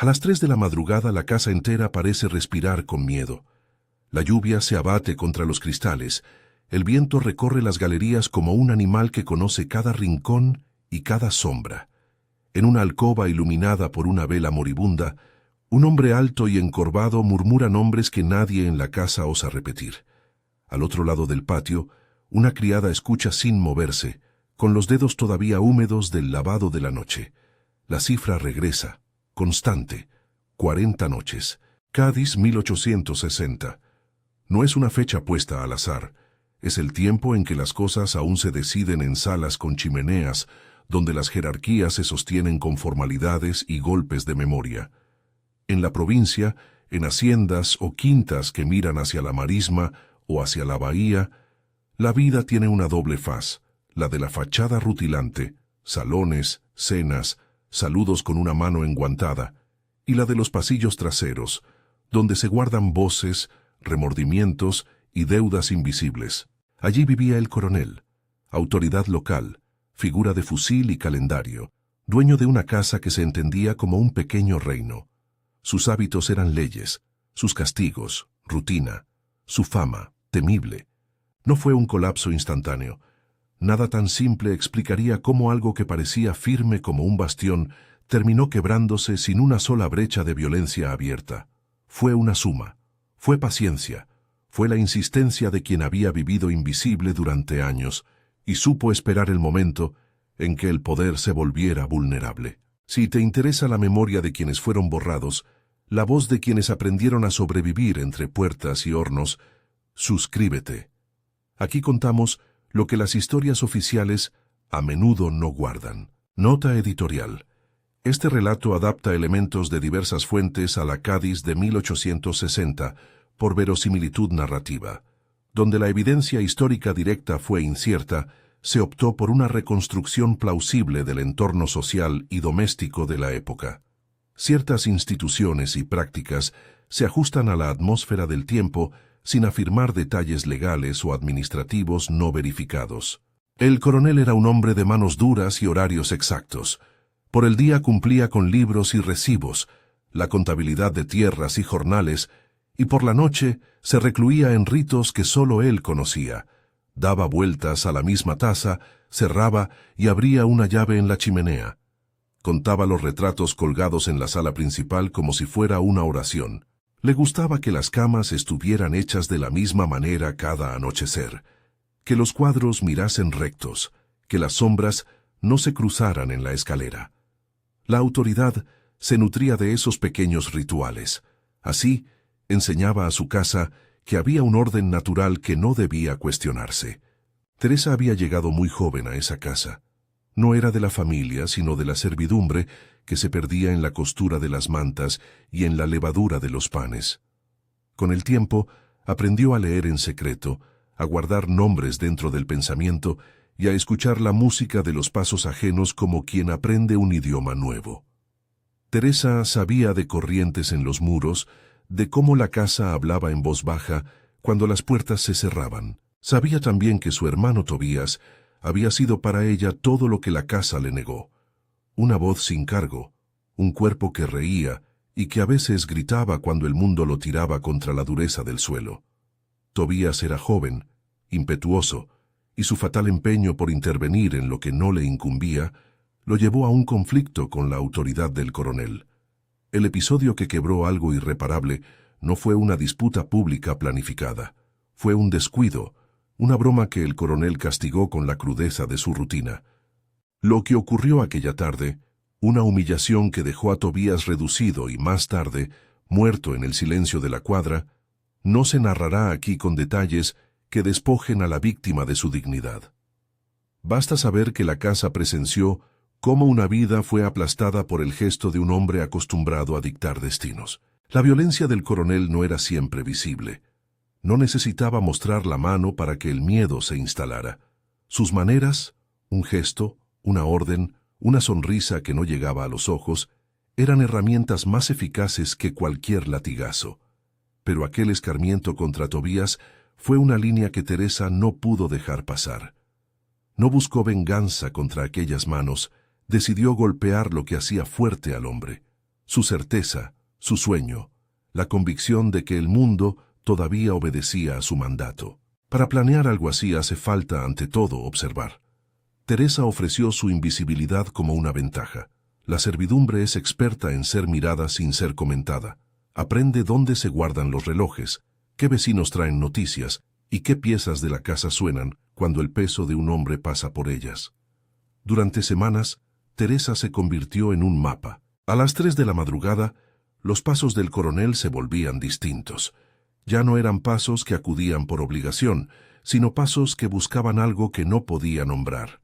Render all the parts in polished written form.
A las 3 de la madrugada la casa entera parece respirar con miedo. La lluvia se abate contra los cristales, el viento recorre las galerías como un animal que conoce cada rincón y cada sombra. En una alcoba iluminada por una vela moribunda, un hombre alto y encorvado murmura nombres que nadie en la casa osa repetir. Al otro lado del patio, una criada escucha sin moverse, con los dedos todavía húmedos del lavado de la noche. La cifra regresa, constante, 40 noches. Cádiz, 1860. No es una fecha puesta al azar, es el tiempo en que las cosas aún se deciden en salas con chimeneas, donde las jerarquías se sostienen con formalidades y golpes de memoria. En la provincia, en haciendas o quintas que miran hacia la marisma o hacia la bahía, la vida tiene una doble faz, la de la fachada rutilante, salones, cenas, saludos con una mano enguantada, y la de los pasillos traseros, donde se guardan voces, remordimientos y deudas invisibles. Allí vivía el coronel, autoridad local, figura de fusil y calendario, dueño de una casa que se entendía como un pequeño reino. Sus hábitos eran leyes, sus castigos, rutina, su fama, temible. No fue un colapso instantáneo. Nada tan simple explicaría cómo algo que parecía firme como un bastión terminó quebrándose sin una sola brecha de violencia abierta. Fue una suma, fue paciencia, fue la insistencia de quien había vivido invisible durante años y supo esperar el momento en que el poder se volviera vulnerable. Si te interesa la memoria de quienes fueron borrados, la voz de quienes aprendieron a sobrevivir entre puertas y hornos, suscríbete. Aquí contamos lo que las historias oficiales a menudo no guardan. Nota editorial. Este relato adapta elementos de diversas fuentes a la Cádiz de 1860 por verosimilitud narrativa. Donde la evidencia histórica directa fue incierta, se optó por una reconstrucción plausible del entorno social y doméstico de la época. Ciertas instituciones y prácticas se ajustan a la atmósfera del tiempo sin afirmar detalles legales o administrativos no verificados. El coronel era un hombre de manos duras y horarios exactos. Por el día cumplía con libros y recibos, la contabilidad de tierras y jornales, y por la noche se recluía en ritos que sólo él conocía. Daba vueltas a la misma taza, cerraba y abría una llave en la chimenea. Contaba los retratos colgados en la sala principal como si fuera una oración. Le gustaba que las camas estuvieran hechas de la misma manera cada anochecer, que los cuadros mirasen rectos, que las sombras no se cruzaran en la escalera. La autoridad se nutría de esos pequeños rituales. Así, enseñaba a su casa que había un orden natural que no debía cuestionarse. Teresa había llegado muy joven a esa casa. No era de la familia, sino de la servidumbre que se perdía en la costura de las mantas y en la levadura de los panes. Con el tiempo, aprendió a leer en secreto, a guardar nombres dentro del pensamiento y a escuchar la música de los pasos ajenos como quien aprende un idioma nuevo. Teresa sabía de corrientes en los muros, de cómo la casa hablaba en voz baja cuando las puertas se cerraban. Sabía también que su hermano Tobías había sido para ella todo lo que la casa le negó. Una voz sin cargo, un cuerpo que reía y que a veces gritaba cuando el mundo lo tiraba contra la dureza del suelo. Tobías era joven, impetuoso, y su fatal empeño por intervenir en lo que no le incumbía lo llevó a un conflicto con la autoridad del coronel. El episodio que quebró algo irreparable no fue una disputa pública planificada. Fue un descuido, una broma que el coronel castigó con la crudeza de su rutina. Lo que ocurrió aquella tarde, una humillación que dejó a Tobías reducido y más tarde, muerto en el silencio de la cuadra, no se narrará aquí con detalles que despojen a la víctima de su dignidad. Basta saber que la casa presenció cómo una vida fue aplastada por el gesto de un hombre acostumbrado a dictar destinos. La violencia del coronel no era siempre visible. No necesitaba mostrar la mano para que el miedo se instalara. Sus maneras, un gesto, una orden, una sonrisa que no llegaba a los ojos, eran herramientas más eficaces que cualquier latigazo. Pero aquel escarmiento contra Tobías fue una línea que Teresa no pudo dejar pasar. No buscó venganza contra aquellas manos, decidió golpear lo que hacía fuerte al hombre, su certeza, su sueño, la convicción de que el mundo todavía obedecía a su mandato. Para planear algo así hace falta, ante todo, observar. Teresa ofreció su invisibilidad como una ventaja. La servidumbre es experta en ser mirada sin ser comentada. Aprende dónde se guardan los relojes, qué vecinos traen noticias y qué piezas de la casa suenan cuando el peso de un hombre pasa por ellas. Durante semanas, Teresa se convirtió en un mapa. A las 3 de la madrugada, los pasos del coronel se volvían distintos. Ya no eran pasos que acudían por obligación, sino pasos que buscaban algo que no podía nombrar.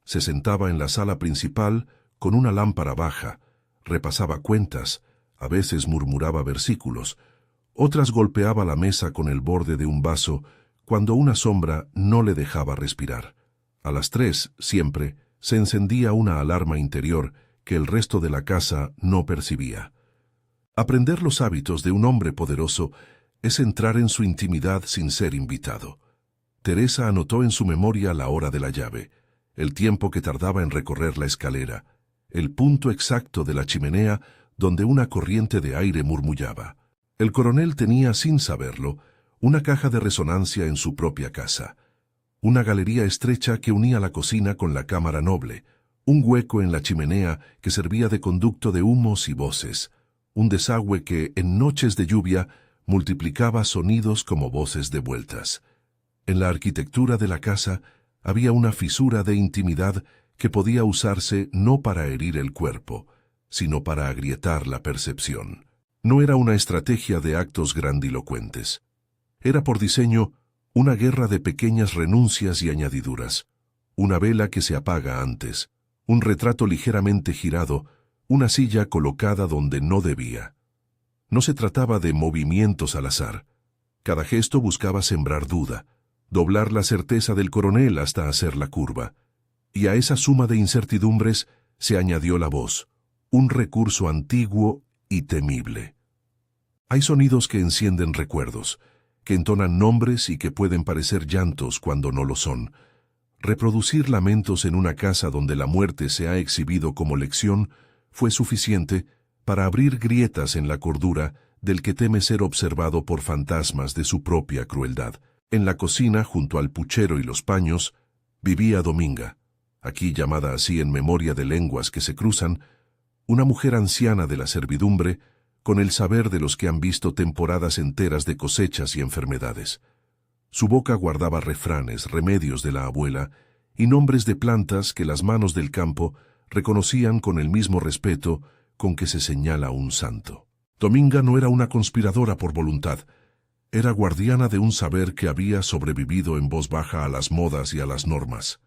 Se sentaba en la sala principal con una lámpara baja, repasaba cuentas, a veces murmuraba versículos, otras golpeaba la mesa con el borde de un vaso cuando una sombra no le dejaba respirar. A las 3, siempre, se encendía una alarma interior que el resto de la casa no percibía. Aprender los hábitos de un hombre poderoso es entrar en su intimidad sin ser invitado. Teresa anotó en su memoria la hora de la llave, el tiempo que tardaba en recorrer la escalera, el punto exacto de la chimenea donde una corriente de aire murmullaba. El coronel tenía, sin saberlo, una caja de resonancia en su propia casa, una galería estrecha que unía la cocina con la cámara noble, un hueco en la chimenea que servía de conducto de humos y voces, un desagüe que, en noches de lluvia, multiplicaba sonidos como voces devueltas. En la arquitectura de la casa había una fisura de intimidad que podía usarse no para herir el cuerpo, sino para agrietar la percepción. No era una estrategia de actos grandilocuentes. Era por diseño una guerra de pequeñas renuncias y añadiduras, una vela que se apaga antes, un retrato ligeramente girado, una silla colocada donde no debía. No se trataba de movimientos al azar. Cada gesto buscaba sembrar duda, doblar la certeza del coronel hasta hacer la curva. Y a esa suma de incertidumbres se añadió la voz, un recurso antiguo y temible. Hay sonidos que encienden recuerdos, que entonan nombres y que pueden parecer llantos cuando no lo son. Reproducir lamentos en una casa donde la muerte se ha exhibido como lección fue suficiente para abrir grietas en la cordura del que teme ser observado por fantasmas de su propia crueldad. En la cocina, junto al puchero y los paños, vivía Dominga, aquí llamada así en memoria de lenguas que se cruzan, una mujer anciana de la servidumbre, con el saber de los que han visto temporadas enteras de cosechas y enfermedades. Su boca guardaba refranes, remedios de la abuela y nombres de plantas que las manos del campo reconocían con el mismo respeto con que se señala a un santo. Dominga no era una conspiradora por voluntad, era guardiana de un saber que había sobrevivido en voz baja a las modas y a las normas.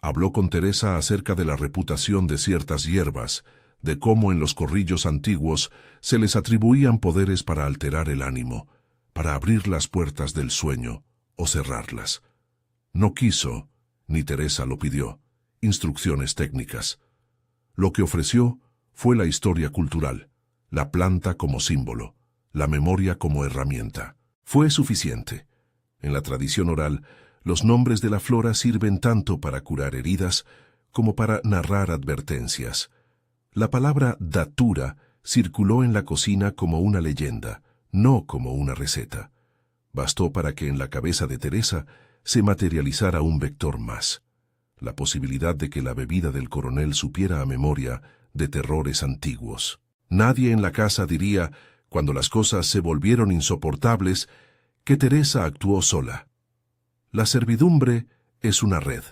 Habló con Teresa acerca de la reputación de ciertas hierbas, de cómo en los corrillos antiguos se les atribuían poderes para alterar el ánimo, para abrir las puertas del sueño o cerrarlas. No quiso, ni Teresa lo pidió, instrucciones técnicas. Lo que ofreció fue la historia cultural, la planta como símbolo, la memoria como herramienta. Fue suficiente. En la tradición oral, los nombres de la flora sirven tanto para curar heridas como para narrar advertencias. La palabra datura circuló en la cocina como una leyenda, no como una receta. Bastó para que en la cabeza de Teresa se materializara un vector más, la posibilidad de que la bebida del coronel supiera a memoria de terrores antiguos. Nadie en la casa diría, cuando las cosas se volvieron insoportables, que Teresa actuó sola. La servidumbre es una red.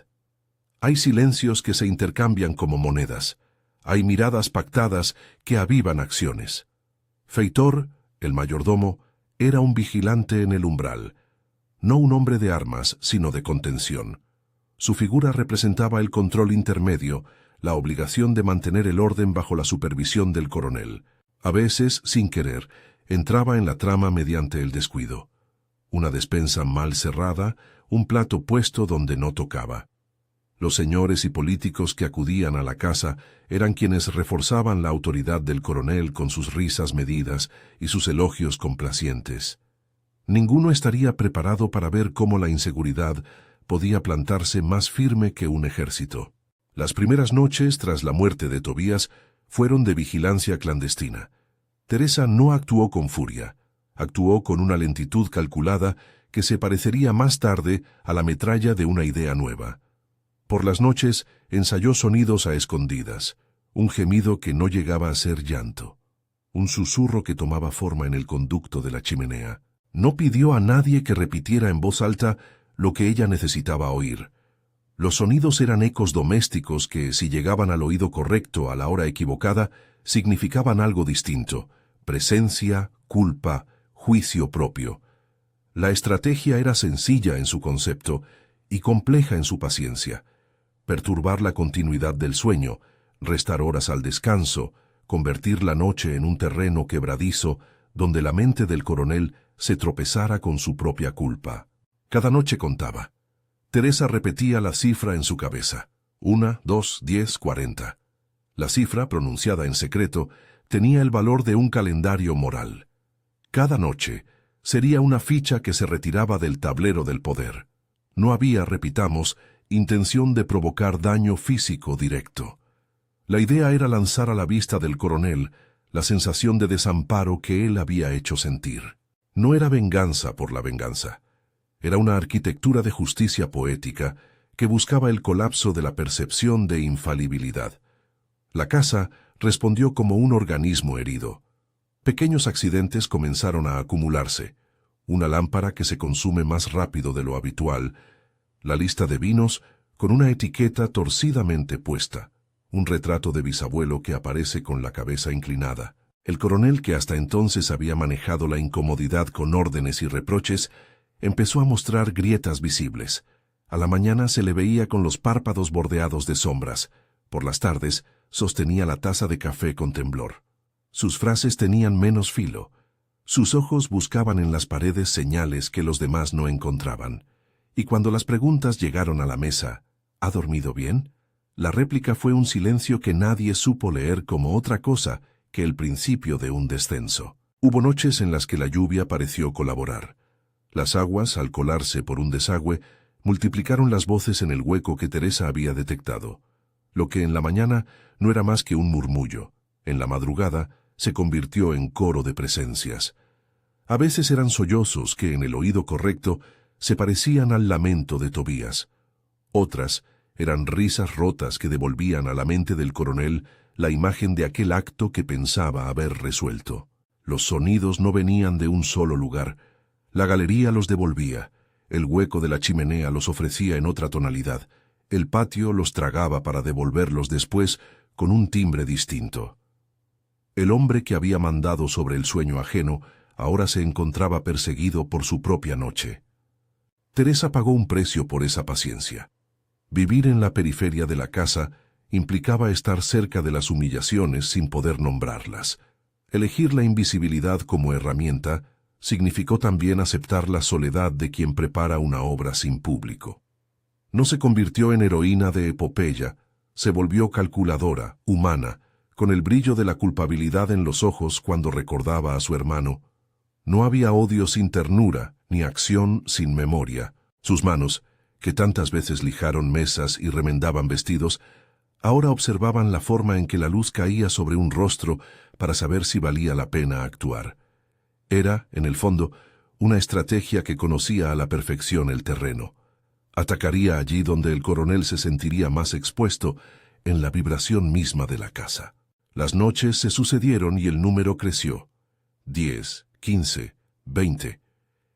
Hay silencios que se intercambian como monedas. Hay miradas pactadas que avivan acciones. Feitor, el mayordomo, era un vigilante en el umbral, no un hombre de armas, sino de contención. Su figura representaba el control intermedio, la obligación de mantener el orden bajo la supervisión del coronel. A veces, sin querer, entraba en la trama mediante el descuido. Una despensa mal cerrada, un plato puesto donde no tocaba. Los señores y políticos que acudían a la casa eran quienes reforzaban la autoridad del coronel con sus risas medidas y sus elogios complacientes. Ninguno estaría preparado para ver cómo la inseguridad podía plantarse más firme que un ejército. Las primeras noches tras la muerte de Tobías fueron de vigilancia clandestina. Teresa no actuó con furia, actuó con una lentitud calculada que se parecería más tarde a la metralla de una idea nueva. Por las noches ensayó sonidos a escondidas, un gemido que no llegaba a ser llanto, un susurro que tomaba forma en el conducto de la chimenea. No pidió a nadie que repitiera en voz alta lo que ella necesitaba oír. Los sonidos eran ecos domésticos que, si llegaban al oído correcto a la hora equivocada, significaban algo distinto: presencia, culpa, juicio propio. La estrategia era sencilla en su concepto y compleja en su paciencia: perturbar la continuidad del sueño, restar horas al descanso, convertir la noche en un terreno quebradizo donde la mente del coronel se tropezara con su propia culpa. Cada noche contaba. Teresa repetía la cifra en su cabeza: 1, 2, 10, 40. La cifra, pronunciada en secreto, tenía el valor de un calendario moral. Cada noche sería una ficha que se retiraba del tablero del poder. No había, repitamos, intención de provocar daño físico directo. La idea era lanzar a la vista del coronel la sensación de desamparo que él había hecho sentir. No era venganza por la venganza. Era una arquitectura de justicia poética que buscaba el colapso de la percepción de infalibilidad. La casa respondió como un organismo herido. Pequeños accidentes comenzaron a acumularse: una lámpara que se consume más rápido de lo habitual, la lista de vinos con una etiqueta torcidamente puesta, un retrato de bisabuelo que aparece con la cabeza inclinada. El coronel, que hasta entonces había manejado la incomodidad con órdenes y reproches, empezó a mostrar grietas visibles. A la mañana se le veía con los párpados bordeados de sombras. Por las tardes sostenía la taza de café con temblor. Sus frases tenían menos filo. Sus ojos buscaban en las paredes señales que los demás no encontraban. Y cuando las preguntas llegaron a la mesa: ¿ha dormido bien?, la réplica fue un silencio que nadie supo leer como otra cosa que el principio de un descenso. Hubo noches en las que la lluvia pareció colaborar. Las aguas, al colarse por un desagüe, multiplicaron las voces en el hueco que Teresa había detectado. Lo que en la mañana no era más que un murmullo, en la madrugada se convirtió en coro de presencias. A veces eran sollozos que, en el oído correcto, se parecían al lamento de Tobías. Otras eran risas rotas que devolvían a la mente del coronel la imagen de aquel acto que pensaba haber resuelto. Los sonidos no venían de un solo lugar. La galería los devolvía, el hueco de la chimenea los ofrecía en otra tonalidad, el patio los tragaba para devolverlos después con un timbre distinto. El hombre que había mandado sobre el sueño ajeno ahora se encontraba perseguido por su propia noche. Teresa pagó un precio por esa paciencia. Vivir en la periferia de la casa implicaba estar cerca de las humillaciones sin poder nombrarlas. Elegir la invisibilidad como herramienta significó también aceptar la soledad de quien prepara una obra sin público. No se convirtió en heroína de epopeya, se volvió calculadora, humana, con el brillo de la culpabilidad en los ojos cuando recordaba a su hermano. No había odio sin ternura, ni acción sin memoria. Sus manos, que tantas veces lijaron mesas y remendaban vestidos, ahora observaban la forma en que la luz caía sobre un rostro para saber si valía la pena actuar. Era, en el fondo, una estrategia que conocía a la perfección el terreno. Atacaría allí donde el coronel se sentiría más expuesto, en la vibración misma de la casa. Las noches se sucedieron y el número creció. 10, 15, 20.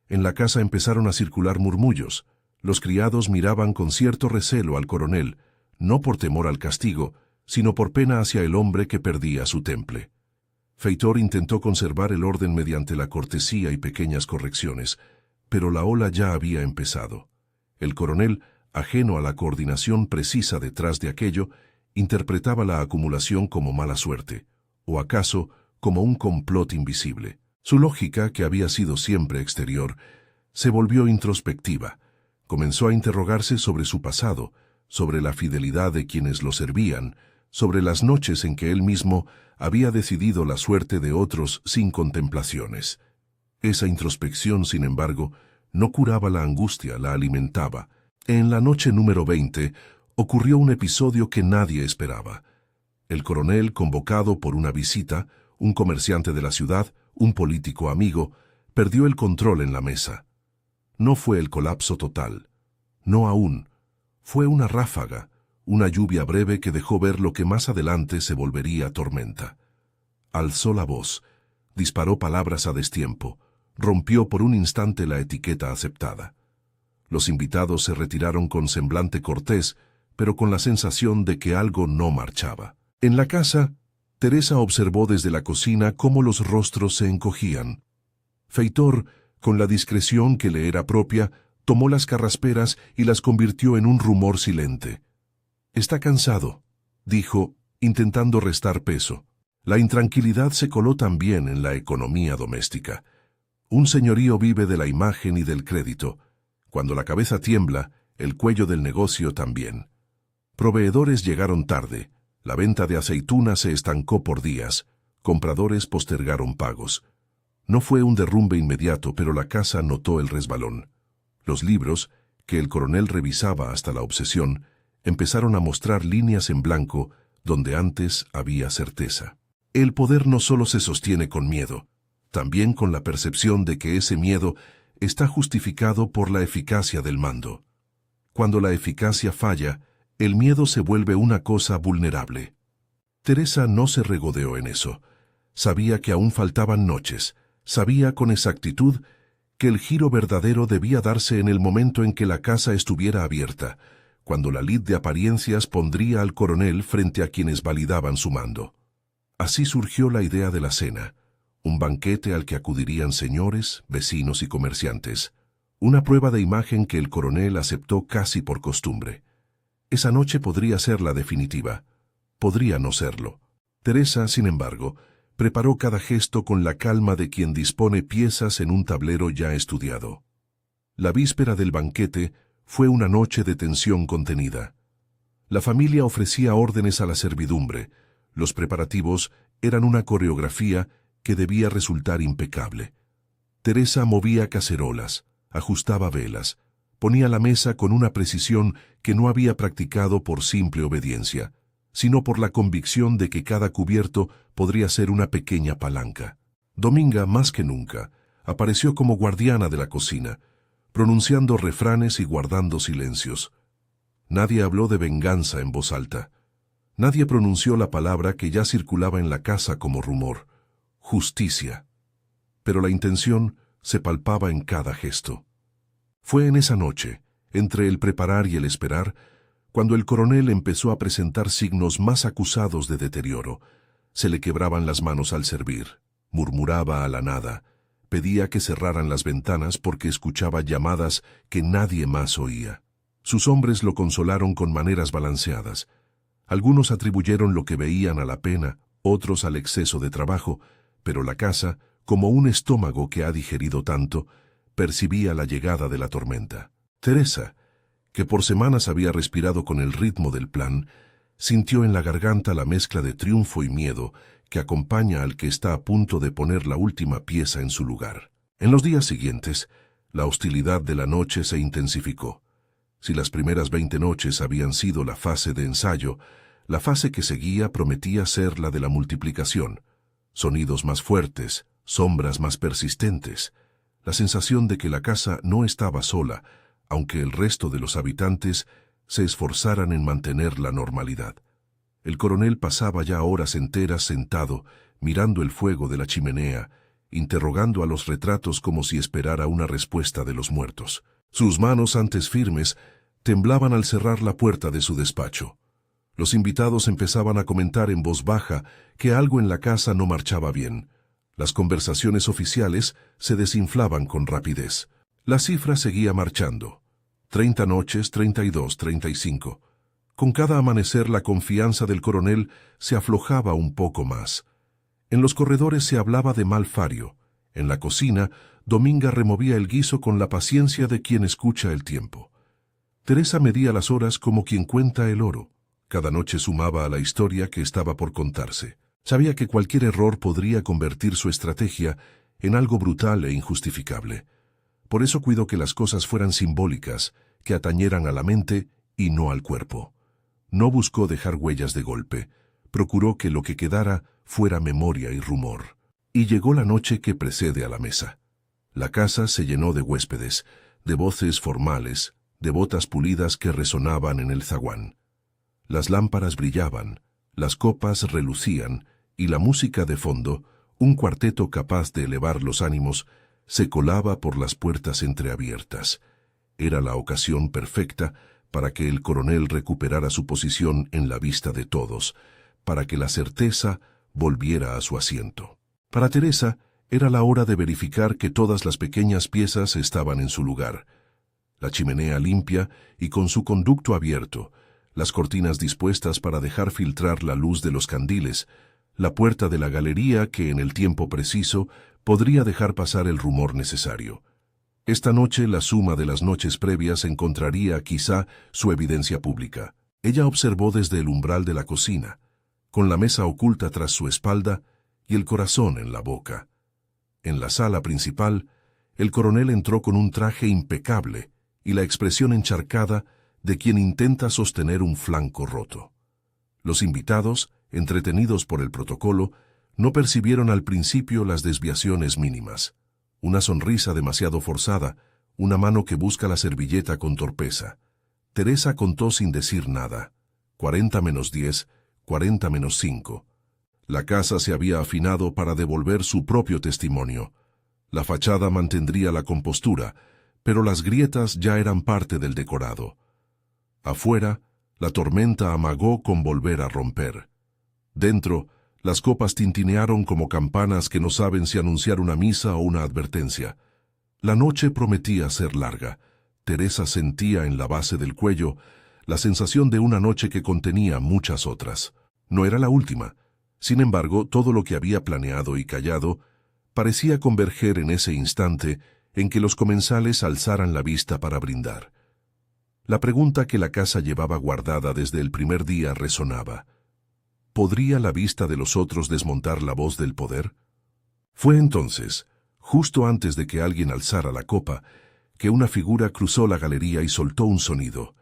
En la casa empezaron a circular murmullos. Los criados miraban con cierto recelo al coronel, no por temor al castigo, sino por pena hacia el hombre que perdía su temple. Feitor intentó conservar el orden mediante la cortesía y pequeñas correcciones, pero la ola ya había empezado. El coronel, ajeno a la coordinación precisa detrás de aquello, interpretaba la acumulación como mala suerte, o acaso como un complot invisible. Su lógica, que había sido siempre exterior, se volvió introspectiva. Comenzó a interrogarse sobre su pasado, sobre la fidelidad de quienes lo servían, sobre las noches en que él mismo había decidido la suerte de otros sin contemplaciones. Esa introspección, sin embargo, no curaba la angustia, la alimentaba. En la noche número 20 ocurrió un episodio que nadie esperaba. El coronel, convocado por una visita, un comerciante de la ciudad, un político amigo, perdió el control en la mesa. No fue el colapso total. No aún. Fue una ráfaga, una lluvia breve que dejó ver lo que más adelante se volvería tormenta. Alzó la voz, disparó palabras a destiempo, rompió por un instante la etiqueta aceptada. Los invitados se retiraron con semblante cortés, pero con la sensación de que algo no marchaba. En la casa, Teresa observó desde la cocina cómo los rostros se encogían. Feitor, con la discreción que le era propia, tomó las carrasperas y las convirtió en un rumor silente. «Está cansado», dijo, intentando restar peso. La intranquilidad se coló también en la economía doméstica. Un señorío vive de la imagen y del crédito. Cuando la cabeza tiembla, el cuello del negocio también. Proveedores llegaron tarde. La venta de aceitunas se estancó por días. Compradores postergaron pagos. No fue un derrumbe inmediato, pero la casa notó el resbalón. Los libros, que el coronel revisaba hasta la obsesión, empezaron a mostrar líneas en blanco donde antes había certeza. El poder no solo se sostiene con miedo, también con la percepción de que ese miedo está justificado por la eficacia del mando. Cuando la eficacia falla, el miedo se vuelve una cosa vulnerable. Teresa no se regodeó en eso. Sabía que aún faltaban noches. Sabía con exactitud que el giro verdadero debía darse en el momento en que la casa estuviera abierta, cuando la lid de apariencias pondría al coronel frente a quienes validaban su mando. Así surgió la idea de la cena, un banquete al que acudirían señores, vecinos y comerciantes, una prueba de imagen que el coronel aceptó casi por costumbre. Esa noche podría ser la definitiva, podría no serlo. Teresa, sin embargo, preparó cada gesto con la calma de quien dispone piezas en un tablero ya estudiado. La víspera del banquete fue una noche de tensión contenida. La familia ofrecía órdenes a la servidumbre. Los preparativos eran una coreografía que debía resultar impecable. Teresa movía cacerolas, ajustaba velas, ponía la mesa con una precisión que no había practicado por simple obediencia, sino por la convicción de que cada cubierto podría ser una pequeña palanca. Dominga, más que nunca, apareció como guardiana de la cocina, pronunciando refranes y guardando silencios. Nadie habló de venganza en voz alta. Nadie pronunció la palabra que ya circulaba en la casa como rumor: justicia. Pero la intención se palpaba en cada gesto. Fue en esa noche, entre el preparar y el esperar, cuando el coronel empezó a presentar signos más acusados de deterioro. Se le quebraban las manos al servir, murmuraba a la nada, pedía que cerraran las ventanas porque escuchaba llamadas que nadie más oía. Sus hombres lo consolaron con maneras balanceadas. Algunos atribuyeron lo que veían a la pena, otros al exceso de trabajo, pero la casa, como un estómago que ha digerido tanto, percibía la llegada de la tormenta. Teresa, que por semanas había respirado con el ritmo del plan, sintió en la garganta la mezcla de triunfo y miedo que acompaña al que está a punto de poner la última pieza en su lugar. En los días siguientes, la hostilidad de la noche se intensificó. Si las primeras 20 noches habían sido la fase de ensayo, la fase que seguía prometía ser la de la multiplicación. Sonidos más fuertes, sombras más persistentes, la sensación de que la casa no estaba sola, aunque el resto de los habitantes se esforzaran en mantener la normalidad. El coronel pasaba ya horas enteras sentado, mirando el fuego de la chimenea, interrogando a los retratos como si esperara una respuesta de los muertos. Sus manos, antes firmes, temblaban al cerrar la puerta de su despacho. Los invitados empezaban a comentar en voz baja que algo en la casa no marchaba bien. Las conversaciones oficiales se desinflaban con rapidez. La cifra seguía marchando. 30 noches, 32, 35. Con cada amanecer la confianza del coronel se aflojaba un poco más. En los corredores se hablaba de mal fario. En la cocina, Dominga removía el guiso con la paciencia de quien escucha el tiempo. Teresa medía las horas como quien cuenta el oro. Cada noche sumaba a la historia que estaba por contarse. Sabía que cualquier error podría convertir su estrategia en algo brutal e injustificable. Por eso cuidó que las cosas fueran simbólicas, que atañeran a la mente y no al cuerpo. No buscó dejar huellas de golpe, procuró que lo que quedara fuera memoria y rumor. Y llegó la noche que precede a la mesa. La casa se llenó de huéspedes, de voces formales, de botas pulidas que resonaban en el zaguán. Las lámparas brillaban, las copas relucían, y la música de fondo, un cuarteto capaz de elevar los ánimos, se colaba por las puertas entreabiertas. Era la ocasión perfecta para que el coronel recuperara su posición en la vista de todos, para que la certeza volviera a su asiento. Para Teresa era la hora de verificar que todas las pequeñas piezas estaban en su lugar. La chimenea limpia y con su conducto abierto, las cortinas dispuestas para dejar filtrar la luz de los candiles, la puerta de la galería que en el tiempo preciso podría dejar pasar el rumor necesario. Esta noche la suma de las noches previas encontraría quizá su evidencia pública. Ella observó desde el umbral de la cocina, con la mesa oculta tras su espalda y el corazón en la boca. En la sala principal, el coronel entró con un traje impecable y la expresión encharcada de quien intenta sostener un flanco roto. Los invitados, entretenidos por el protocolo, no percibieron al principio las desviaciones mínimas. Una sonrisa demasiado forzada, una mano que busca la servilleta con torpeza. Teresa contó sin decir nada. 40 menos 10, 40 menos 5. La casa se había afinado para devolver su propio testimonio. La fachada mantendría la compostura, pero las grietas ya eran parte del decorado. Afuera, la tormenta amagó con volver a romper. Dentro, las copas tintinearon como campanas que no saben si anunciar una misa o una advertencia. La noche prometía ser larga. Teresa sentía en la base del cuello la sensación de una noche que contenía muchas otras. No era la última. Sin embargo, todo lo que había planeado y callado parecía converger en ese instante en que los comensales alzaran la vista para brindar. La pregunta que la casa llevaba guardada desde el primer día resonaba. ¿Podría la vista de los otros desmontar la voz del poder? Fue entonces, justo antes de que alguien alzara la copa, que una figura cruzó la galería y soltó un sonido.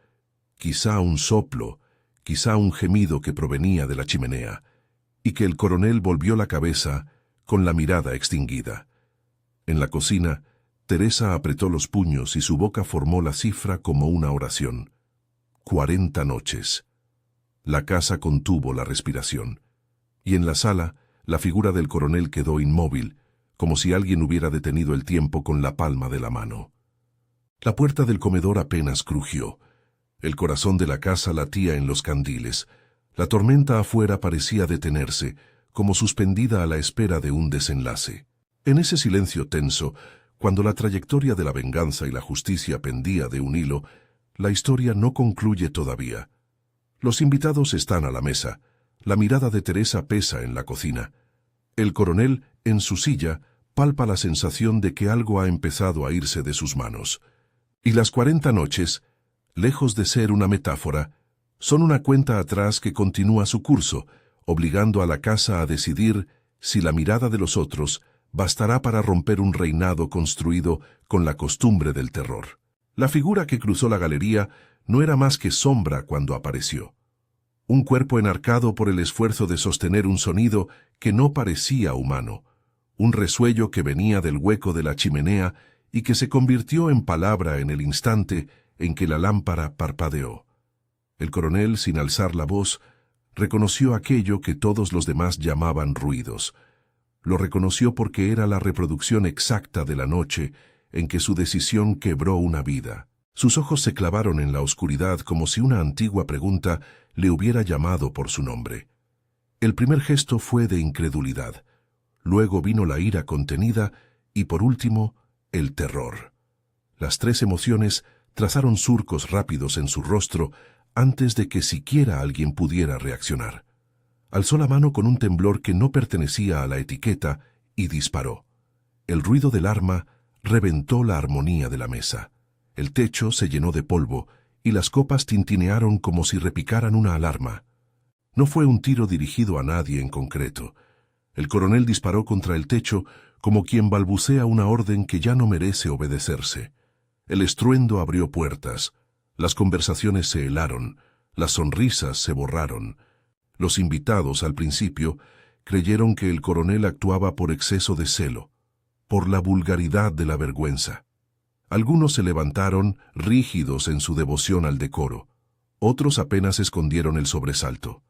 Quizá un soplo, quizá un gemido que provenía de la chimenea, y que el coronel volvió la cabeza con la mirada extinguida. En la cocina, Teresa apretó los puños y su boca formó la cifra como una oración. 40 noches. La casa contuvo la respiración. Y en la sala, la figura del coronel quedó inmóvil, como si alguien hubiera detenido el tiempo con la palma de la mano. La puerta del comedor apenas crujió. El corazón de la casa latía en los candiles. La tormenta afuera parecía detenerse, como suspendida a la espera de un desenlace. En ese silencio tenso, cuando la trayectoria de la venganza y la justicia pendía de un hilo, la historia no concluye todavía. Los invitados están a la mesa. La mirada de Teresa pesa en la cocina. El coronel, en su silla, palpa la sensación de que algo ha empezado a irse de sus manos. Y las 40 noches, lejos de ser una metáfora, son una cuenta atrás que continúa su curso, obligando a la casa a decidir si la mirada de los otros bastará para romper un reinado construido con la costumbre del terror. La figura que cruzó la galería no era más que sombra cuando apareció. Un cuerpo enarcado por el esfuerzo de sostener un sonido que no parecía humano, un resuello que venía del hueco de la chimenea y que se convirtió en palabra en el instante en que la lámpara parpadeó. El coronel, sin alzar la voz, reconoció aquello que todos los demás llamaban ruidos. Lo reconoció porque era la reproducción exacta de la noche en que su decisión quebró una vida. Sus ojos se clavaron en la oscuridad como si una antigua pregunta le hubiera llamado por su nombre. El primer gesto fue de incredulidad. Luego vino la ira contenida y, por último, el terror. Las tres emociones trazaron surcos rápidos en su rostro antes de que siquiera alguien pudiera reaccionar. Alzó la mano con un temblor que no pertenecía a la etiqueta y disparó. El ruido del arma reventó la armonía de la mesa. El techo se llenó de polvo y las copas tintinearon como si repicaran una alarma. No fue un tiro dirigido a nadie en concreto. El coronel disparó contra el techo como quien balbucea una orden que ya no merece obedecerse. El estruendo abrió puertas. Las conversaciones se helaron. Las sonrisas se borraron. Los invitados, al principio, creyeron que el coronel actuaba por exceso de celo, por la vulgaridad de la vergüenza. Algunos se levantaron, rígidos en su devoción al decoro. Otros apenas escondieron el sobresalto.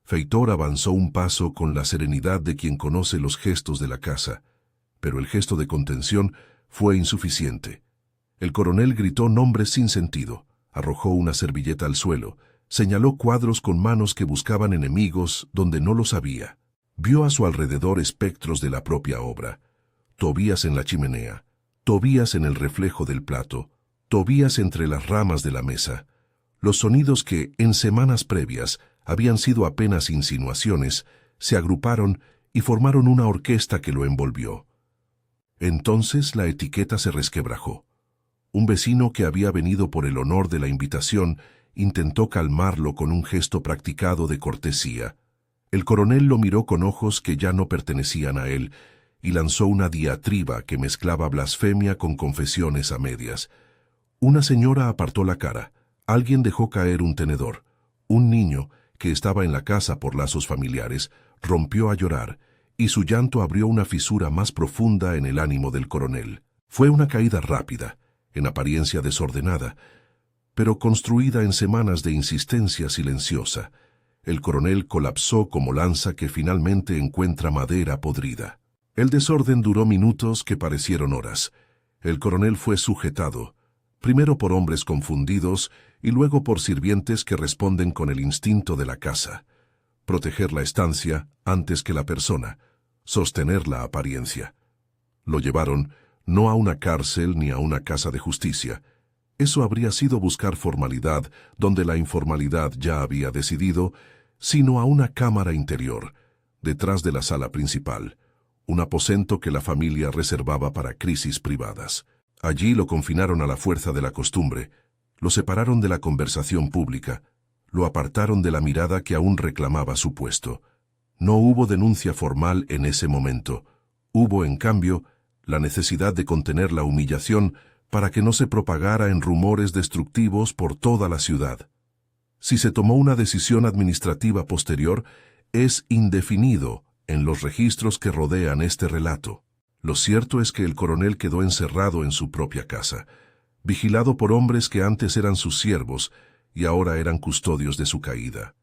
Feitor avanzó un paso con la serenidad de quien conoce los gestos de la casa, pero el gesto de contención fue insuficiente. El coronel gritó nombres sin sentido, arrojó una servilleta al suelo, señaló cuadros con manos que buscaban enemigos donde no los había. Vio a su alrededor espectros de la propia obra. Tobías en la chimenea, Tobías en el reflejo del plato, Tobías entre las ramas de la mesa. Los sonidos que, en semanas previas, habían sido apenas insinuaciones, se agruparon y formaron una orquesta que lo envolvió. Entonces la etiqueta se resquebrajó. Un vecino que había venido por el honor de la invitación intentó calmarlo con un gesto practicado de cortesía. El coronel lo miró con ojos que ya no pertenecían a él y lanzó una diatriba que mezclaba blasfemia con confesiones a medias. Una señora apartó la cara. Alguien dejó caer un tenedor. Un niño, que estaba en la casa por lazos familiares, rompió a llorar, y su llanto abrió una fisura más profunda en el ánimo del coronel. Fue una caída rápida, en apariencia desordenada, pero construida en semanas de insistencia silenciosa. El coronel colapsó como lanza que finalmente encuentra madera podrida. El desorden duró minutos que parecieron horas. El coronel fue sujetado, primero por hombres confundidos y luego por sirvientes que responden con el instinto de la casa. Proteger la estancia antes que la persona, sostener la apariencia. Lo llevaron no a una cárcel ni a una casa de justicia. Eso habría sido buscar formalidad donde la informalidad ya había decidido, sino a una cámara interior, detrás de la sala principal, un aposento que la familia reservaba para crisis privadas. Allí lo confinaron a la fuerza de la costumbre, lo separaron de la conversación pública, lo apartaron de la mirada que aún reclamaba su puesto. No hubo denuncia formal en ese momento. Hubo, en cambio, la necesidad de contener la humillación para que no se propagara en rumores destructivos por toda la ciudad. Si se tomó una decisión administrativa posterior, es indefinido en los registros que rodean este relato. Lo cierto es que el coronel quedó encerrado en su propia casa, vigilado por hombres que antes eran sus siervos y ahora eran custodios de su caída.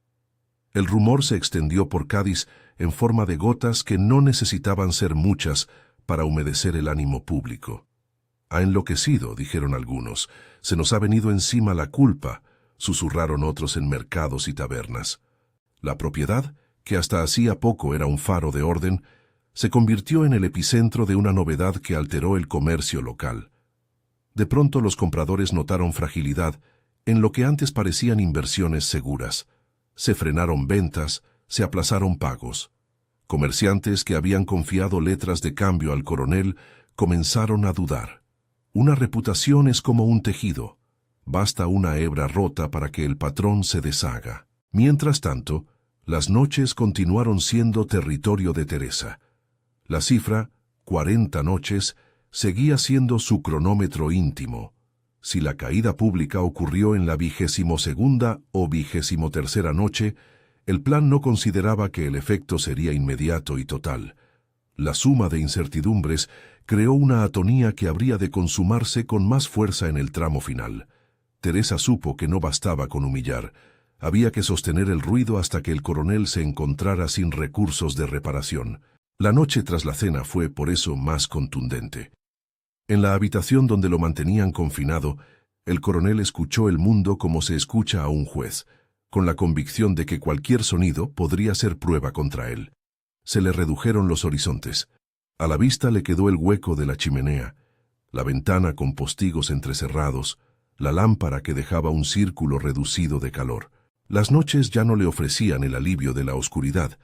El rumor se extendió por Cádiz en forma de gotas que no necesitaban ser muchas para humedecer el ánimo público. Ha enloquecido, dijeron algunos, se nos ha venido encima la culpa, susurraron otros en mercados y tabernas. La propiedad, que hasta hacía poco era un faro de orden, se convirtió en el epicentro de una novedad que alteró el comercio local. De pronto los compradores notaron fragilidad en lo que antes parecían inversiones seguras. Se frenaron ventas, se aplazaron pagos. Comerciantes que habían confiado letras de cambio al coronel comenzaron a dudar. Una reputación es como un tejido. Basta una hebra rota para que el patrón se deshaga. Mientras tanto, las noches continuaron siendo territorio de Teresa. La cifra, 40 noches, seguía siendo su cronómetro íntimo. Si la caída pública ocurrió en la 22ª o 23ª noche, el plan no consideraba que el efecto sería inmediato y total. La suma de incertidumbres creó una atonía que habría de consumarse con más fuerza en el tramo final. Teresa supo que no bastaba con humillar. Había que sostener el ruido hasta que el coronel se encontrara sin recursos de reparación. La noche tras la cena fue, por eso, más contundente. En la habitación donde lo mantenían confinado, el coronel escuchó el mundo como se escucha a un juez, con la convicción de que cualquier sonido podría ser prueba contra él. Se le redujeron los horizontes. A la vista le quedó el hueco de la chimenea, la ventana con postigos entrecerrados, la lámpara que dejaba un círculo reducido de calor. Las noches ya no le ofrecían el alivio de la oscuridad.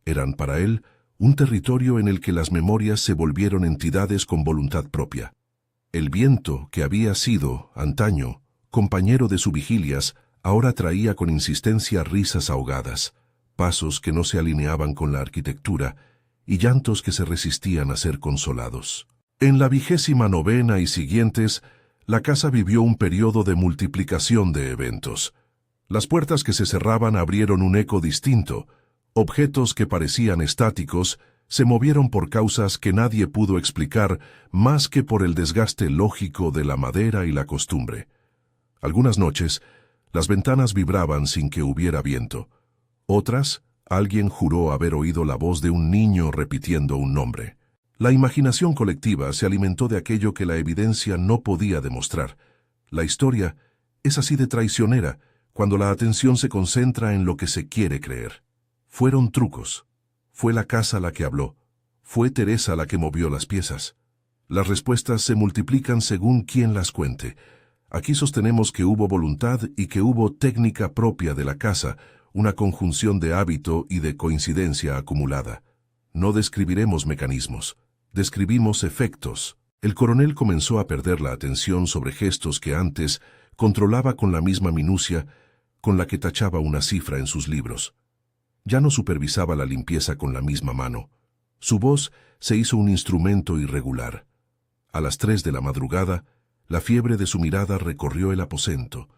Eran para él un territorio en el que las memorias se volvieron entidades con voluntad propia. El viento, que había sido, antaño, compañero de sus vigilias, ahora traía con insistencia risas ahogadas, pasos que no se alineaban con la arquitectura y llantos que se resistían a ser consolados. En la 29ª y siguientes, la casa vivió un periodo de multiplicación de eventos. Las puertas que se cerraban abrieron un eco distinto, Objetos que parecían estáticos se movieron por causas que nadie pudo explicar más que por el desgaste lógico de la madera y la costumbre. Algunas noches, las ventanas vibraban sin que hubiera viento. Otras, alguien juró haber oído la voz de un niño repitiendo un nombre. La imaginación colectiva se alimentó de aquello que la evidencia no podía demostrar. La historia es así de traicionera cuando la atención se concentra en lo que se quiere creer. Fueron trucos. Fue la casa la que habló. Fue Teresa la que movió las piezas. Las respuestas se multiplican según quien las cuente. Aquí sostenemos que hubo voluntad y que hubo técnica propia de la casa, una conjunción de hábito y de coincidencia acumulada. No describiremos mecanismos, describimos efectos. El coronel comenzó a perder la atención sobre gestos que antes controlaba con la misma minucia con la que tachaba una cifra en sus libros. Ya no supervisaba la limpieza con la misma mano. Su voz se hizo un instrumento irregular. A las 3 de la madrugada, la fiebre de su mirada recorrió el aposento,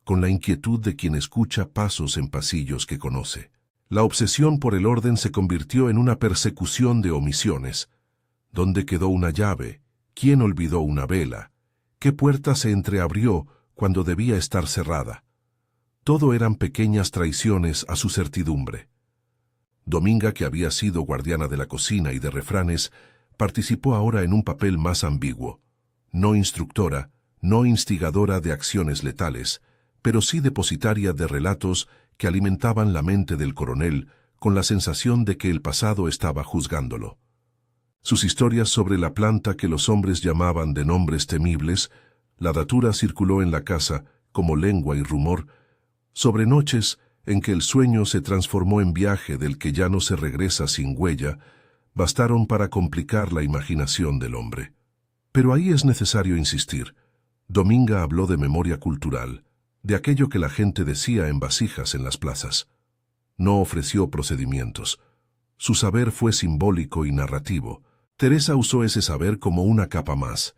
con la inquietud de quien escucha pasos en pasillos que conoce. La obsesión por el orden se convirtió en una persecución de omisiones. ¿Dónde quedó una llave? ¿Quién olvidó una vela? ¿Qué puerta se entreabrió cuando debía estar cerrada? Todo eran pequeñas traiciones a su certidumbre. Dominga, que había sido guardiana de la cocina y de refranes, participó ahora en un papel más ambiguo. No instructora, no instigadora de acciones letales, pero sí depositaria de relatos que alimentaban la mente del coronel con la sensación de que el pasado estaba juzgándolo. Sus historias sobre la planta que los hombres llamaban de nombres temibles, la datura circuló en la casa como lengua y rumor, sobre noches en que el sueño se transformó en viaje del que ya no se regresa sin huella, bastaron para complicar la imaginación del hombre. Pero ahí es necesario insistir. Dominga habló de memoria cultural, de aquello que la gente decía en vasijas en las plazas. No ofreció procedimientos. Su saber fue simbólico y narrativo. Teresa usó ese saber como una capa más.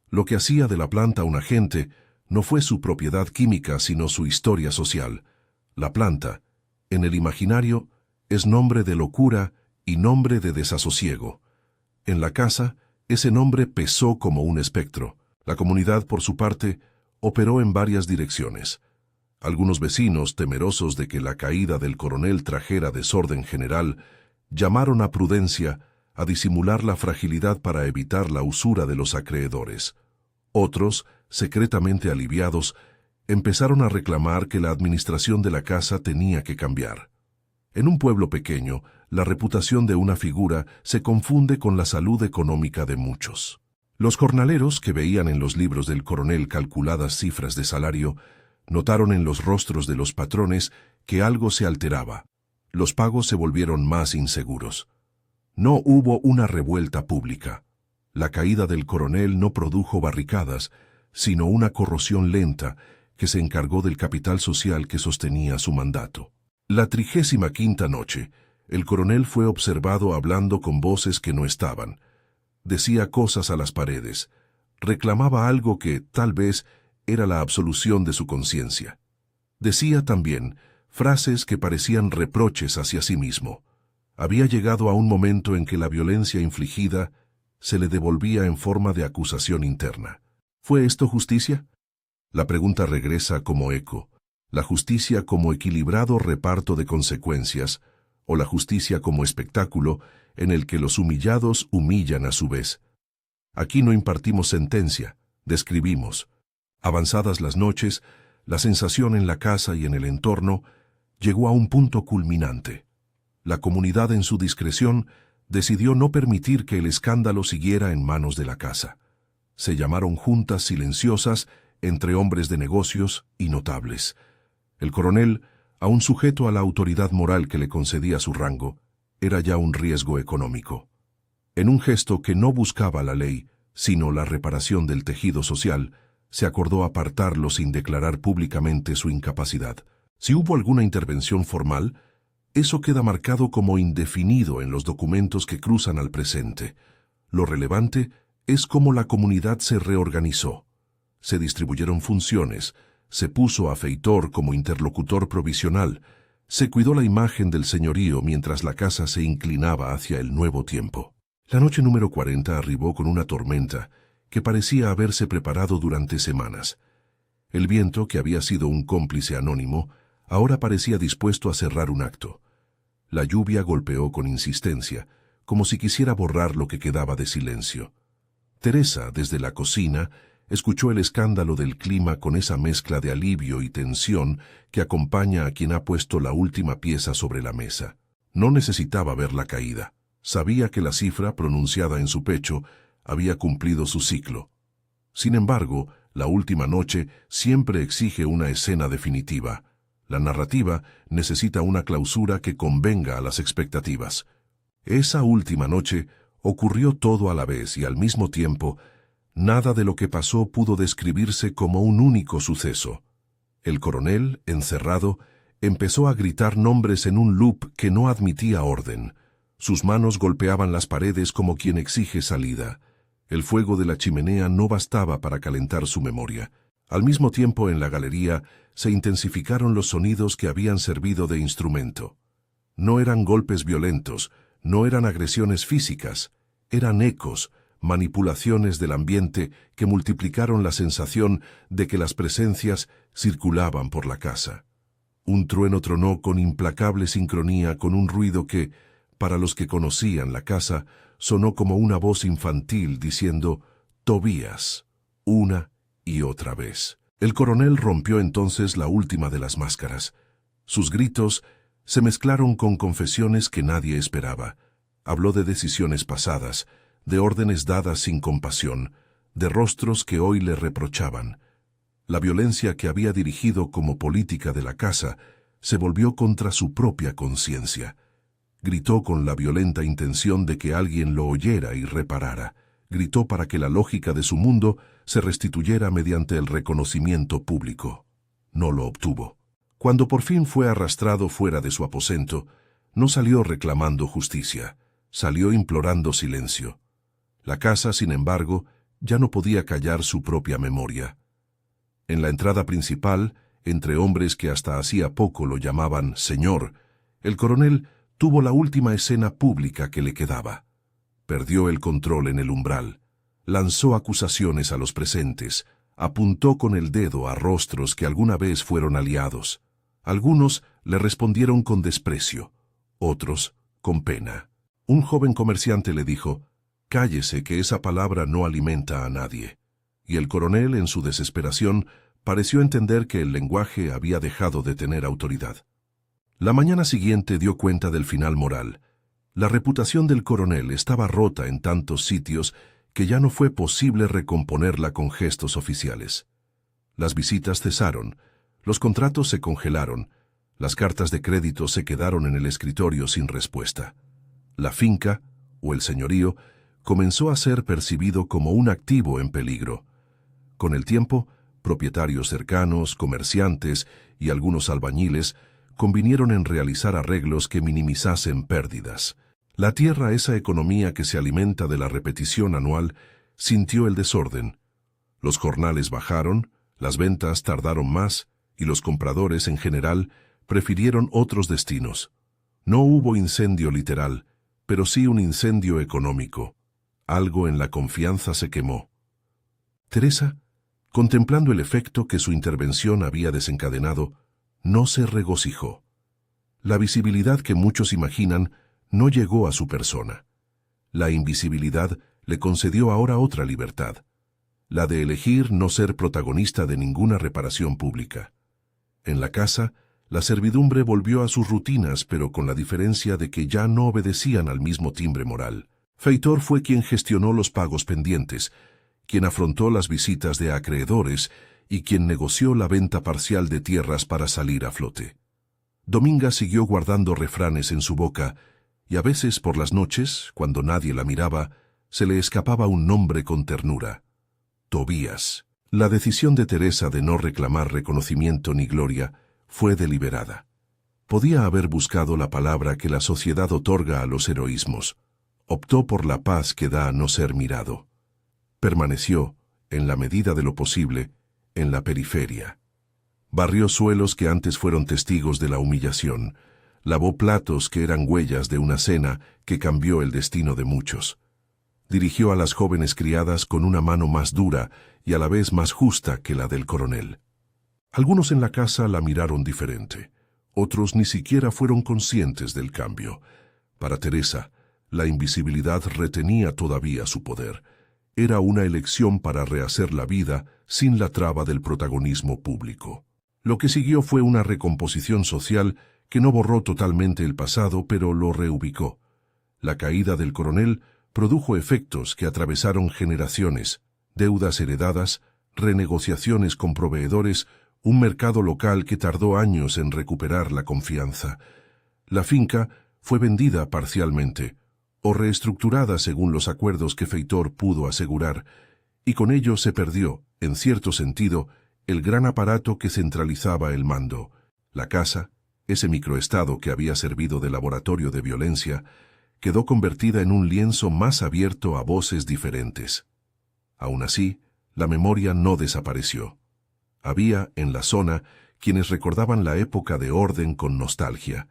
Lo que hacía de la planta un agente no fue su propiedad química, sino su historia social. La planta, en el imaginario, es nombre de locura y nombre de desasosiego. En la casa, ese nombre pesó como un espectro. La comunidad, por su parte, operó en varias direcciones. Algunos vecinos, temerosos de que la caída del coronel trajera desorden general, llamaron a prudencia, a disimular la fragilidad para evitar la usura de los acreedores. Otros, secretamente aliviados, empezaron a reclamar que la administración de la casa tenía que cambiar. En un pueblo pequeño, la reputación de una figura se confunde con la salud económica de muchos. Los jornaleros, que veían en los libros del coronel calculadas cifras de salario, notaron en los rostros de los patrones que algo se alteraba. Los pagos se volvieron más inseguros. No hubo una revuelta pública. La caída del coronel no produjo barricadas, sino una corrosión lenta que se encargó del capital social que sostenía su mandato. La 35ª noche, el coronel fue observado hablando con voces que no estaban. Decía cosas a las paredes. Reclamaba algo que, tal vez, era la absolución de su conciencia. Decía también frases que parecían reproches hacia sí mismo. Había llegado a un momento en que la violencia infligida se le devolvía en forma de acusación interna. ¿Fue esto justicia? La pregunta regresa como eco. La justicia como equilibrado reparto de consecuencias, o la justicia como espectáculo en el que los humillados humillan a su vez. Aquí no impartimos sentencia, describimos. Avanzadas las noches, la sensación en la casa y en el entorno llegó a un punto culminante. La comunidad, en su discreción, decidió no permitir que el escándalo siguiera en manos de la casa. Se llamaron juntas silenciosas entre hombres de negocios y notables. El coronel, aún sujeto a la autoridad moral que le concedía su rango, era ya un riesgo económico. En un gesto que no buscaba la ley, sino la reparación del tejido social, se acordó apartarlo sin declarar públicamente su incapacidad. Si hubo alguna intervención formal, eso queda marcado como indefinido en los documentos que cruzan al presente. Lo relevante es cómo la comunidad se reorganizó. Se distribuyeron funciones, se puso a Feitor como interlocutor provisional, Se cuidó la imagen del señorío mientras la casa se inclinaba hacia el nuevo tiempo. La noche número 40 arribó con una tormenta que parecía haberse preparado durante semanas. El viento, que había sido un cómplice anónimo, ahora parecía dispuesto a cerrar un acto. La lluvia golpeó con insistencia, como si quisiera borrar lo que quedaba de silencio. Teresa, desde la cocina, escuchó el escándalo del clima con esa mezcla de alivio y tensión que acompaña a quien ha puesto la última pieza sobre la mesa. No necesitaba ver la caída. Sabía que la cifra pronunciada en su pecho había cumplido su ciclo. Sin embargo, la última noche siempre exige una escena definitiva. La narrativa necesita una clausura que convenga a las expectativas. Esa última noche ocurrió todo a la vez y al mismo tiempo. Nada de lo que pasó pudo describirse como un único suceso. El coronel, encerrado, empezó a gritar nombres en un loop que no admitía orden. Sus manos golpeaban las paredes como quien exige salida. El fuego de la chimenea no bastaba para calentar su memoria. Al mismo tiempo, en la galería, se intensificaron los sonidos que habían servido de instrumento. No eran golpes violentos, no eran agresiones físicas, eran ecos, manipulaciones del ambiente que multiplicaron la sensación de que las presencias circulaban por la casa. Un trueno tronó con implacable sincronía con un ruido que, para los que conocían la casa, sonó como una voz infantil diciendo «Tobías», una y otra vez. El coronel rompió entonces la última de las máscaras. Sus gritos se mezclaron con confesiones que nadie esperaba. Habló de decisiones pasadas, de órdenes dadas sin compasión, de rostros que hoy le reprochaban. La violencia que había dirigido como política de la casa se volvió contra su propia conciencia. Gritó con la violenta intención de que alguien lo oyera y reparara. Gritó para que la lógica de su mundo se restituyera mediante el reconocimiento público. No lo obtuvo. Cuando por fin fue arrastrado fuera de su aposento, no salió reclamando justicia, salió implorando silencio. La casa, sin embargo, ya no podía callar su propia memoria. En la entrada principal, entre hombres que hasta hacía poco lo llamaban señor, el coronel tuvo la última escena pública que le quedaba. Perdió el control en el umbral, lanzó acusaciones a los presentes, apuntó con el dedo a rostros que alguna vez fueron aliados. Algunos le respondieron con desprecio, otros con pena. Un joven comerciante le dijo, «Cállese, que esa palabra no alimenta a nadie». Y el coronel, en su desesperación, pareció entender que el lenguaje había dejado de tener autoridad. La mañana siguiente dio cuenta del final moral. La reputación del coronel estaba rota en tantos sitios que ya no fue posible recomponerla con gestos oficiales. Las visitas cesaron, los contratos se congelaron, las cartas de crédito se quedaron en el escritorio sin respuesta. La finca, o el señorío, comenzó a ser percibido como un activo en peligro. Con el tiempo, propietarios cercanos, comerciantes y algunos albañiles convinieron en realizar arreglos que minimizasen pérdidas. La tierra, esa economía que se alimenta de la repetición anual, sintió el desorden. Los jornales bajaron, las ventas tardaron más y los compradores en general prefirieron otros destinos. No hubo incendio literal, pero sí un incendio económico. Algo en la confianza se quemó. Teresa, contemplando el efecto que su intervención había desencadenado, no se regocijó. La visibilidad que muchos imaginan no llegó a su persona. La invisibilidad le concedió ahora otra libertad, la de elegir no ser protagonista de ninguna reparación pública. En la casa, la servidumbre volvió a sus rutinas, pero con la diferencia de que ya no obedecían al mismo timbre moral. Feitor fue quien gestionó los pagos pendientes, quien afrontó las visitas de acreedores y quien negoció la venta parcial de tierras para salir a flote. Dominga siguió guardando refranes en su boca, y a veces por las noches, cuando nadie la miraba, se le escapaba un nombre con ternura. Tobías. La decisión de Teresa de no reclamar reconocimiento ni gloria fue deliberada. Podía haber buscado la palabra que la sociedad otorga a los heroísmos. Optó por la paz que da a no ser mirado. Permaneció, en la medida de lo posible, en la periferia. Barrió suelos que antes fueron testigos de la humillación. Lavó platos que eran huellas de una cena que cambió el destino de muchos. Dirigió a las jóvenes criadas con una mano más dura y a la vez más justa que la del coronel. Algunos en la casa la miraron diferente. Otros ni siquiera fueron conscientes del cambio. Para Teresa, la invisibilidad retenía todavía su poder. Era una elección para rehacer la vida sin la traba del protagonismo público. Lo que siguió fue una recomposición social que no borró totalmente el pasado, pero lo reubicó. La caída del coronel produjo efectos que atravesaron generaciones, deudas heredadas, renegociaciones con proveedores, un mercado local que tardó años en recuperar la confianza. La finca fue vendida parcialmente, o reestructurada según los acuerdos que Feitor pudo asegurar, y con ello se perdió, en cierto sentido, el gran aparato que centralizaba el mando. La casa, ese microestado que había servido de laboratorio de violencia, quedó convertida en un lienzo más abierto a voces diferentes. Aún así, la memoria no desapareció. Había, en la zona, quienes recordaban la época de orden con nostalgia.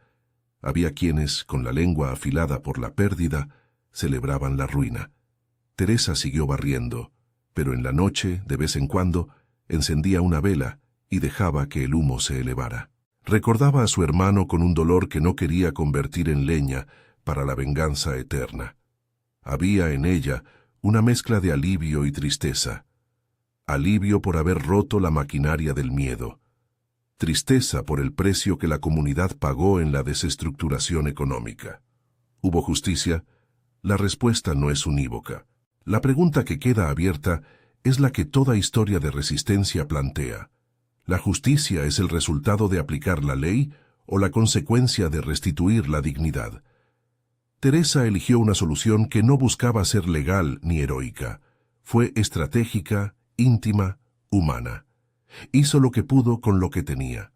Había quienes, con la lengua afilada por la pérdida, celebraban la ruina. Teresa siguió barriendo, pero en la noche, de vez en cuando, encendía una vela y dejaba que el humo se elevara. Recordaba a su hermano con un dolor que no quería convertir en leña para la venganza eterna. Había en ella una mezcla de alivio y tristeza. Alivio por haber roto la maquinaria del miedo. Tristeza por el precio que la comunidad pagó en la desestructuración económica. ¿Hubo justicia? La respuesta no es unívoca. La pregunta que queda abierta es la que toda historia de resistencia plantea. ¿La justicia es el resultado de aplicar la ley o la consecuencia de restituir la dignidad? Teresa eligió una solución que no buscaba ser legal ni heroica. Fue estratégica, íntima, humana. Hizo lo que pudo con lo que tenía.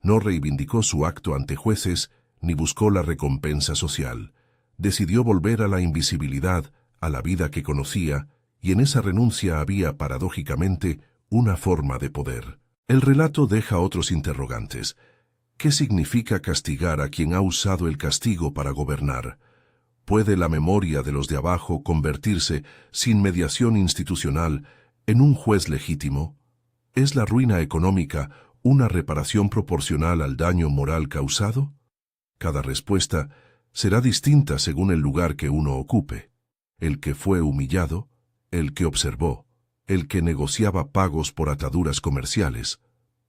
No reivindicó su acto ante jueces ni buscó la recompensa social. Decidió volver a la invisibilidad, a la vida que conocía, y en esa renuncia había, paradójicamente, una forma de poder. El relato deja otros interrogantes. ¿Qué significa castigar a quien ha usado el castigo para gobernar? ¿Puede la memoria de los de abajo convertirse, sin mediación institucional, en un juez legítimo? ¿Es la ruina económica una reparación proporcional al daño moral causado? Cada respuesta será distinta según el lugar que uno ocupe. El que fue humillado, el que observó, el que negociaba pagos por ataduras comerciales.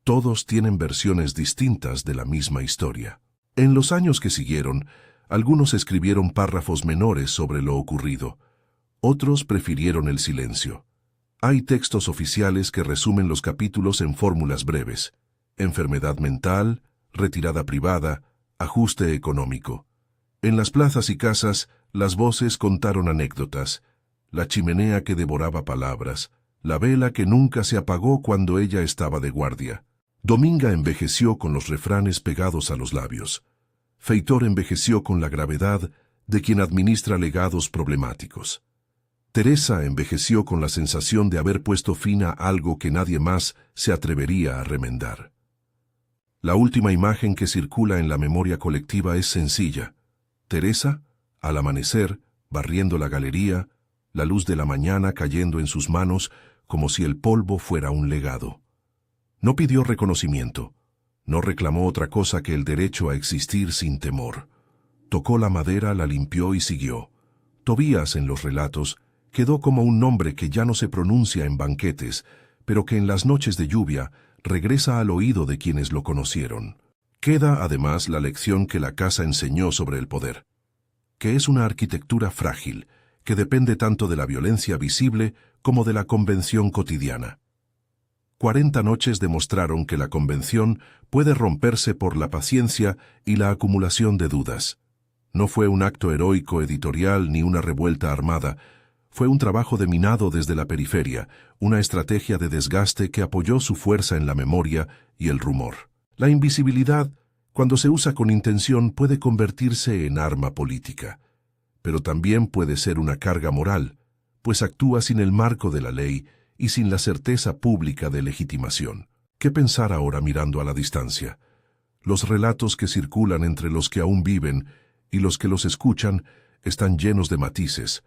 Todos tienen versiones distintas de la misma historia. En los años que siguieron, algunos escribieron párrafos menores sobre lo ocurrido. Otros prefirieron el silencio. Hay textos oficiales que resumen los capítulos en fórmulas breves. Enfermedad mental, retirada privada, ajuste económico. En las plazas y casas, las voces contaron anécdotas. La chimenea que devoraba palabras, la vela que nunca se apagó cuando ella estaba de guardia. Dominga envejeció con los refranes pegados a los labios. Feitor envejeció con la gravedad de quien administra legados problemáticos. Teresa envejeció con la sensación de haber puesto fin a algo que nadie más se atrevería a remendar. La última imagen que circula en la memoria colectiva es sencilla. Teresa, al amanecer, barriendo la galería, la luz de la mañana cayendo en sus manos como si el polvo fuera un legado. No pidió reconocimiento, no reclamó otra cosa que el derecho a existir sin temor. Tocó la madera, la limpió y siguió. Tobías, en los relatos, quedó como un nombre que ya no se pronuncia en banquetes, pero que en las noches de lluvia regresa al oído de quienes lo conocieron. Queda además la lección que la casa enseñó sobre el poder, que es una arquitectura frágil, que depende tanto de la violencia visible como de la convención cotidiana. 40 noches demostraron que la convención puede romperse por la paciencia y la acumulación de dudas. No fue un acto heroico editorial ni una revuelta armada. Fue un trabajo de minado desde la periferia, una estrategia de desgaste que apoyó su fuerza en la memoria y el rumor. La invisibilidad, cuando se usa con intención, puede convertirse en arma política, pero también puede ser una carga moral, pues actúa sin el marco de la ley y sin la certeza pública de legitimación. ¿Qué pensar ahora mirando a la distancia? Los relatos que circulan entre los que aún viven y los que los escuchan están llenos de matices.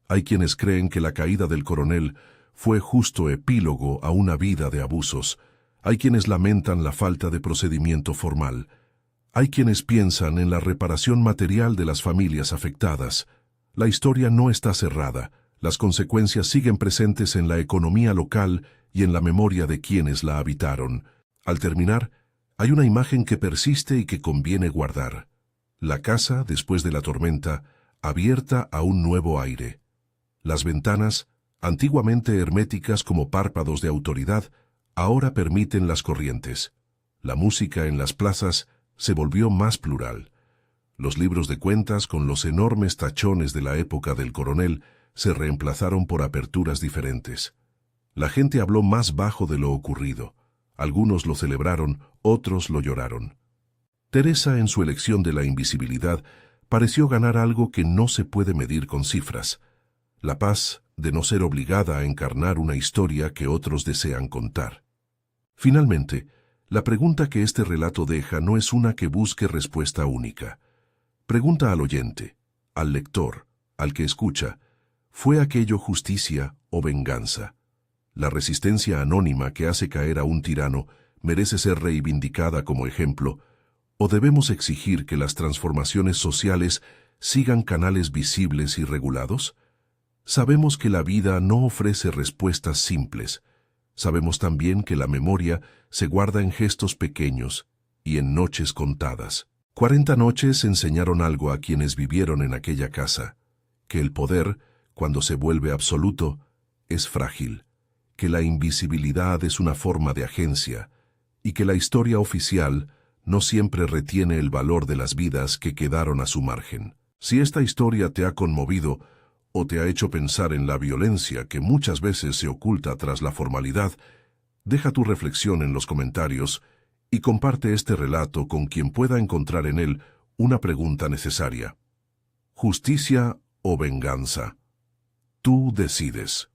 Hay quienes creen que la caída del coronel fue justo epílogo a una vida de abusos. Hay quienes lamentan la falta de procedimiento formal. Hay quienes piensan en la reparación material de las familias afectadas. La historia no está cerrada. Las consecuencias siguen presentes en la economía local y en la memoria de quienes la habitaron. Al terminar, hay una imagen que persiste y que conviene guardar. La casa, después de la tormenta, abierta a un nuevo aire. Las ventanas, antiguamente herméticas como párpados de autoridad, ahora permiten las corrientes. La música en las plazas se volvió más plural. Los libros de cuentas con los enormes tachones de la época del coronel se reemplazaron por aperturas diferentes. La gente habló más bajo de lo ocurrido. Algunos lo celebraron, otros lo lloraron. Teresa, en su elección de la invisibilidad, pareció ganar algo que no se puede medir con cifras: la paz de no ser obligada a encarnar una historia que otros desean contar. Finalmente, la pregunta que este relato deja no es una que busque respuesta única. Pregunta al oyente, al lector, al que escucha: ¿fue aquello justicia o venganza? La resistencia anónima que hace caer a un tirano merece ser reivindicada como ejemplo, ¿o debemos exigir que las transformaciones sociales sigan canales visibles y regulados? Sabemos que la vida no ofrece respuestas simples. Sabemos también que la memoria se guarda en gestos pequeños y en noches contadas. 40 noches enseñaron algo a quienes vivieron en aquella casa: que el poder, cuando se vuelve absoluto, es frágil, que la invisibilidad es una forma de agencia, y que la historia oficial no siempre retiene el valor de las vidas que quedaron a su margen. Si esta historia te ha conmovido o te ha hecho pensar en la violencia que muchas veces se oculta tras la formalidad, deja tu reflexión en los comentarios y comparte este relato con quien pueda encontrar en él una pregunta necesaria. ¿Justicia o venganza? Tú decides.